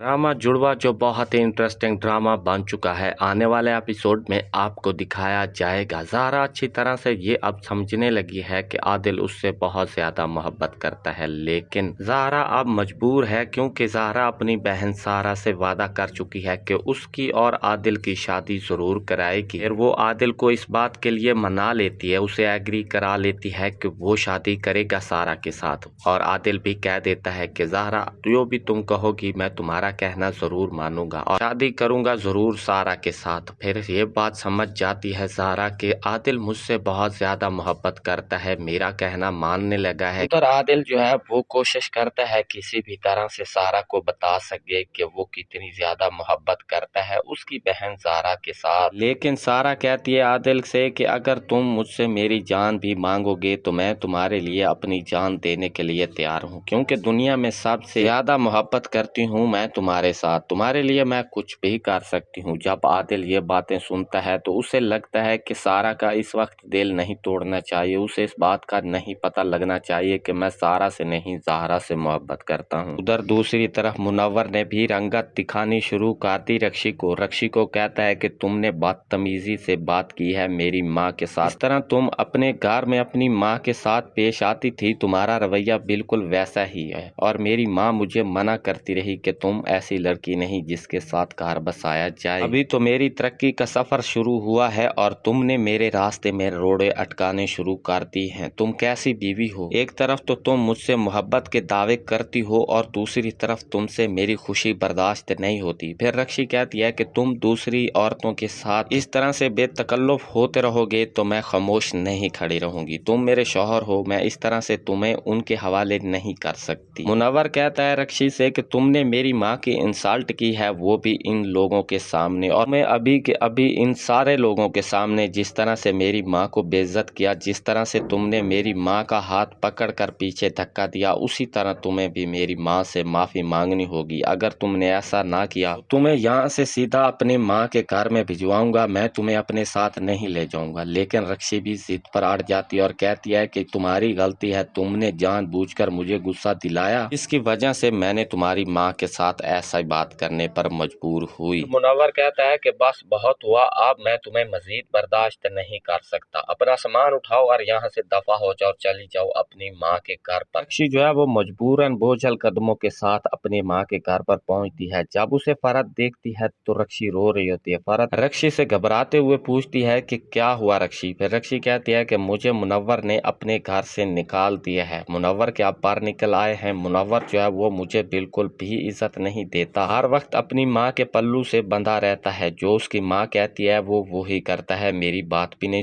Drama जुड़वा जो बहुत ही इंटरेस्टिंग ड्रामा बन चुका है। आने वाले एपिसोड में आपको दिखाया जाएगा। ज़ारा अच्छी तरह से ये अब समझने लगी है कि आदिल उससे बहुत ज़्यादा मोहब्बत करता है, लेकिन ज़ारा अब मजबूर है क्योंकि ज़ारा अपनी बहन सारा से वादा कर चुकी है कि उसकी और आदिल की शादी ज़रूर कराएगी। फिर वो आदिल को इस बात के लिए मना लेती है, उसे एग्री करा लेती है कि वो शादी करेगा सारा के साथ, और आदिल भी कह देता है कि ज़ारा जो भी तुम कहोगी मैं तुम्हारा कहना जरूर मानूंगा और शादी करूंगा जरूर सारा के साथ। फिर ये बात समझ जाती है ज़ारा कि आदिल मुझसे बहुत ज्यादा मोहब्बत करता है, मेरा कहना मानने लगा है। उधर आदिल जो है वो कोशिश करता है किसी भी तरह से सारा को बता सके कि वो कितनी ज्यादा मोहब्बत करता है उसकी बहन ज़ारा के साथ, लेकिन सारा कहती है आदिल से कि अगर तुम मुझसे मेरी जान भी मांगोगे तो मैं तुम्हारे लिए अपनी जान देने के लिए तैयार हूँ, क्योंकि दुनिया में सबसे ज्यादा मोहब्बत करती हूँ मैं तुम्हारे साथ, तुम्हारे लिए मैं कुछ भी कर सकती हूँ। जब आदिल ये बातें सुनता है तो उसे लगता है कि सारा का इस वक्त दिल नहीं तोड़ना चाहिए, उसे इस बात का नहीं पता लगना चाहिए कि मैं सारा से नहीं ज़ाहरा से मोहब्बत करता हूँ। उधर दूसरी तरफ मुनव्वर ने भी रंगत दिखानी शुरू कर दी रक्षी को कहता है कि तुमने बदतमीजी से बात की है मेरी माँ के साथ, इस तरह तुम अपने घर में अपनी माँ के साथ पेश आती थी, तुम्हारा रवैया बिल्कुल वैसा ही है, और मेरी माँ मुझे मना करती रही कि तुम ऐसी लड़की नहीं जिसके साथ घर बसाया जाए। अभी तो मेरी तरक्की का सफर शुरू हुआ है और तुमने मेरे रास्ते में रोड़े अटकाने शुरू कर दी हैं। तुम कैसी बीवी हो, एक तरफ तो तुम मुझसे मोहब्बत के दावे करती हो और दूसरी तरफ तुमसे मेरी खुशी बर्दाश्त नहीं होती। फिर रक्षी कहती है कि तुम दूसरी औरतों के साथ इस तरह से बेतकल्लुफ होते रहोगे तो मैं खामोश नहीं खड़ी रहूंगी, तुम मेरे शौहर हो, मैं इस तरह से तुम्हें उनके हवाले नहीं कर सकती। मुनव्वर कहता है रक्षी से कि तुमने मेरी माँ की इंसल्ट की है, वो भी इन लोगों के सामने, और मैं अभी के अभी इन सारे लोगों के सामने जिस तरह से मेरी माँ को बेइज्जत किया, जिस तरह से तुमने मेरी माँ का हाथ पकड़कर पीछे धक्का दिया, उसी तरह तुम्हें भी मेरी माँ से माफी मांगनी होगी। अगर तुमने ऐसा ना किया तो तुम्हें यहाँ से सीधा अपने माँ के घर में भिजवाऊंगा, मैं तुम्हें अपने साथ नहीं ले जाऊंगा। लेकिन रक्षी भी जिद पर अड़ जाती है और कहती है कि तुम्हारी गलती है, तुमने जानबूझकर मुझे गुस्सा दिलाया, इसकी वजह से मैंने तुम्हारी माँ के साथ ऐसा बात करने पर मजबूर हुई। मुनव्वर कहता है कि बस बहुत हुआ, अब मैं तुम्हें मजीद बर्दाश्त नहीं कर सकता, अपना सामान उठाओ और यहाँ से दफा हो जाओ, चली जाओ अपनी माँ के घर पर। रक्षी जो है वो मजबूरन बोझल कदमों के साथ अपनी माँ के घर पर पहुँचती है। जब उसे फरत देखती है तो रक्षी रो रही होती है। फरत रक्षी से घबराते हुए पूछती है कि क्या हुआ रक्षी। फिर रक्षी कहती है कि मुझे मुनव्वर ने अपने घर से निकाल दिया है, मुनव्वर के आप बाहर निकल आए हैं, मुनव्वर जो है वो मुझे बिल्कुल भी इज्जत नहीं देता, हर वक्त अपनी माँ के पल्लू से बंधा रहता है, जो उसकी माँ कहती है वो वही करता है, मेरी बात भी नहीं